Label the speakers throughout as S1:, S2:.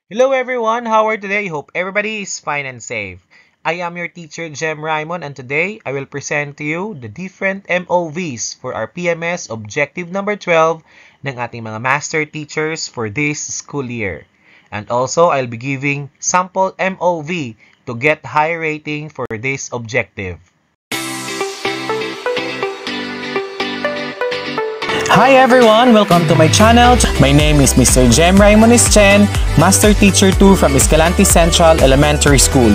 S1: Hello everyone, how are today? Hope everybody is fine and safe. I am your teacher Jem Raymond and today I will present to you the different MOVs for our PMS Objective number 12 ng ating mga master teachers for this school year. And also, I'll be giving sample MOV to get high rating for this objective.
S2: Hi everyone! Welcome to my channel. My name is Mr. Jem Raymond Chen, Master Teacher 2 from Escalante Central Elementary School.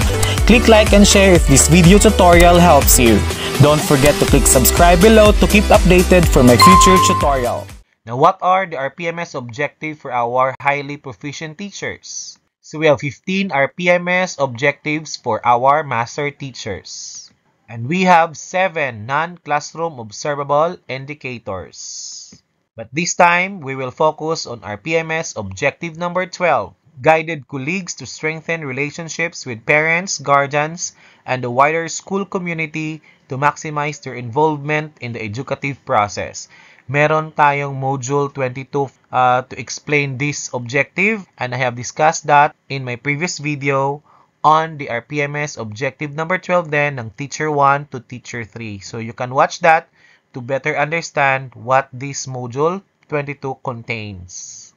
S2: Click like and share if this video tutorial helps you. Don't forget to click subscribe below to keep updated for my future tutorial.
S1: Now, what are the RPMS objectives for our highly proficient teachers? So we have 15 RPMS objectives for our master teachers. And we have 7 non-classroom observable indicators. But this time, we will focus on our PMS objective number 12, guided colleagues to strengthen relationships with parents, guardians, and the wider school community to maximize their involvement in the educative process. Meron tayong module 22 to explain this objective, and I have discussed that in my previous video on the RPMS objective number 12 then ng teacher 1 to teacher 3. So you can watch that to better understand what this module 22 contains.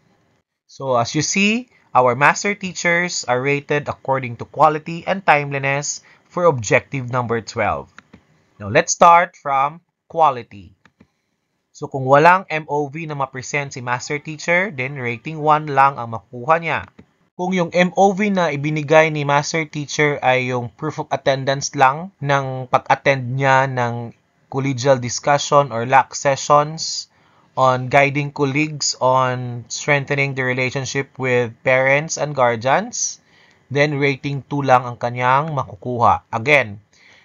S1: So as you see, our master teachers are rated according to quality and timeliness for objective number 12. Now let's start from quality. So kung walang MOV na ma-present si master teacher, then rating 1 lang ang makuha niya. Kung yung MOV na ibinigay ni master teacher ay yung proof of attendance lang ng pag-attend niya ng collegial discussion or LAC sessions on guiding colleagues on strengthening the relationship with parents and guardians, then rating 2 lang ang kanyang makukuha. Again,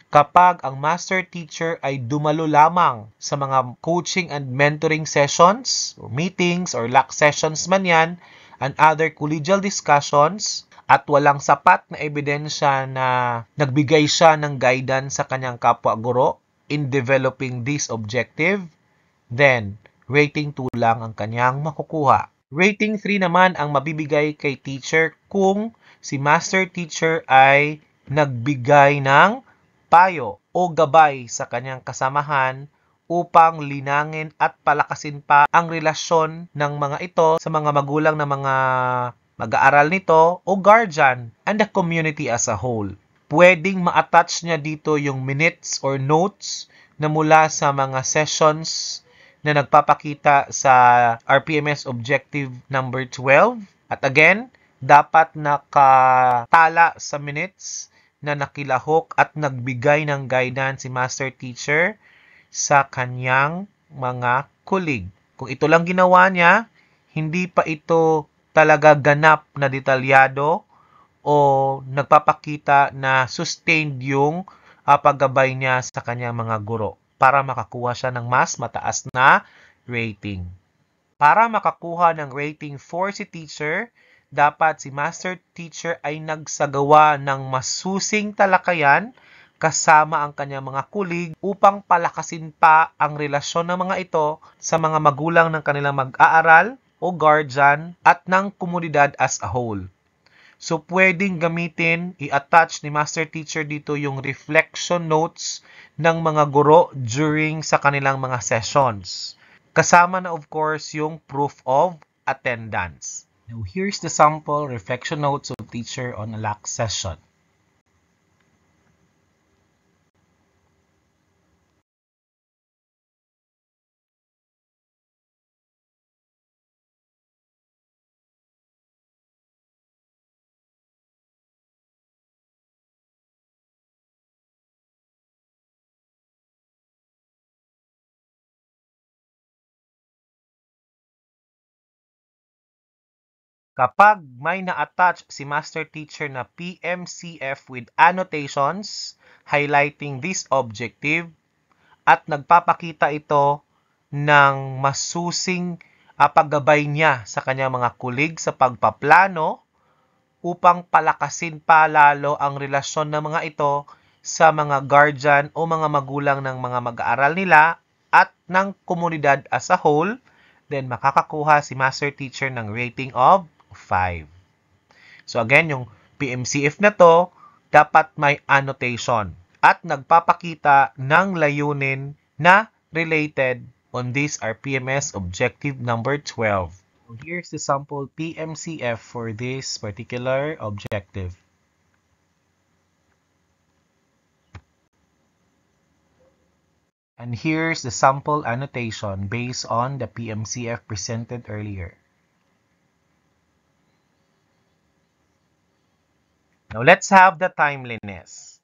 S1: kapag ang master teacher ay dumalo lamang sa mga coaching and mentoring sessions, or meetings, or LAC sessions man yan, and other collegial discussions, at walang sapat na ebidensya na nagbigay siya ng guidance sa kanyang kapwa guro in developing this objective, then rating 2 lang ang kanyang makukuha. Rating 3 naman ang mabibigay kay teacher kung si master teacher ay nagbigay ng payo o gabay sa kanyang kasamahan upang linangin at palakasin pa ang relasyon ng mga ito sa mga magulang na mga mag-aaral nito o guardian and the community as a whole. Pwedeng ma-attach niya dito yung minutes or notes na mula sa mga sessions na nagpapakita sa RPMS objective number 12. At again, dapat nakatala sa minutes na nakilahok at nagbigay ng guidance si master teacher sa kanyang mga colleague. Kung ito lang ginawa niya, hindi pa ito talaga ganap na detalyado o nagpapakita na sustained yung paggabay niya sa kanyang mga guro para makakuha siya ng mas mataas na rating. Para makakuha ng rating 4 si teacher, dapat si master teacher ay nagsagawa ng masusing talakayan kasama ang kanyang mga colleague upang palakasin pa ang relasyon ng mga ito sa mga magulang ng kanilang mag-aaral o guardian at ng komunidad as a whole. So, pwedeng gamitin, i-attach ni master teacher dito yung reflection notes ng mga guro during sa kanilang mga sessions. Kasama na of course yung proof of attendance. Now, here's the sample reflection notes of teacher on a LAC session. Kapag may na-attach si master teacher na PMCF with annotations highlighting this objective at nagpapakita ito ng masusing paggabay niya sa kanyang mga colleague sa pagpaplano upang palakasin pa lalo ang relasyon ng mga ito sa mga guardian o mga magulang ng mga mag-aaral nila at ng komunidad as a whole, then makakakuha si master teacher ng rating of 5. So again, yung PMCF na to, dapat may annotation at nagpapakita ng layunin na related on this RPMS objective number 12. So here's the sample PMCF for this particular objective. And here's the sample annotation based on the PMCF presented earlier. Now, let's have the timeliness.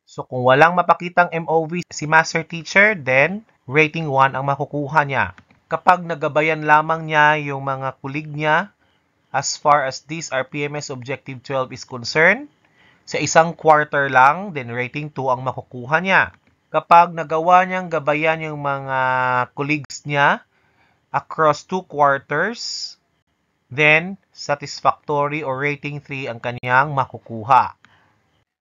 S1: So, kung walang mapakitang MOV si Master Teacher, then rating 1 ang makukuha niya. Kapag nagabayan lamang niya yung mga kulig niya, as far as this RPMS Objective 12 is concerned, sa isang quarter lang, then rating 2 ang makukuha niya. Kapag nagawa niyang gabayan yung mga colleagues niya across 2 quarters, then satisfactory or rating 3 ang kanyang makukuha.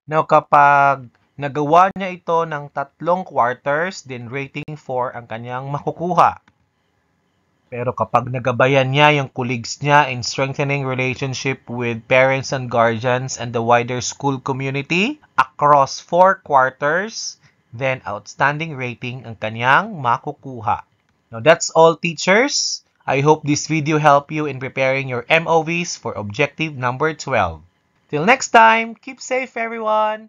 S1: Now, kapag nagawa niya ito ng 3 quarters, then rating 4 ang kanyang makukuha. Pero kapag nagabayan niya yung colleagues niya in strengthening relationship with parents and guardians and the wider school community across 4 quarters, then outstanding rating ang kanyang makukuha. Now, that's all, teachers. I hope this video helped you in preparing your MOVs for objective number 12. Till next time, keep safe, everyone!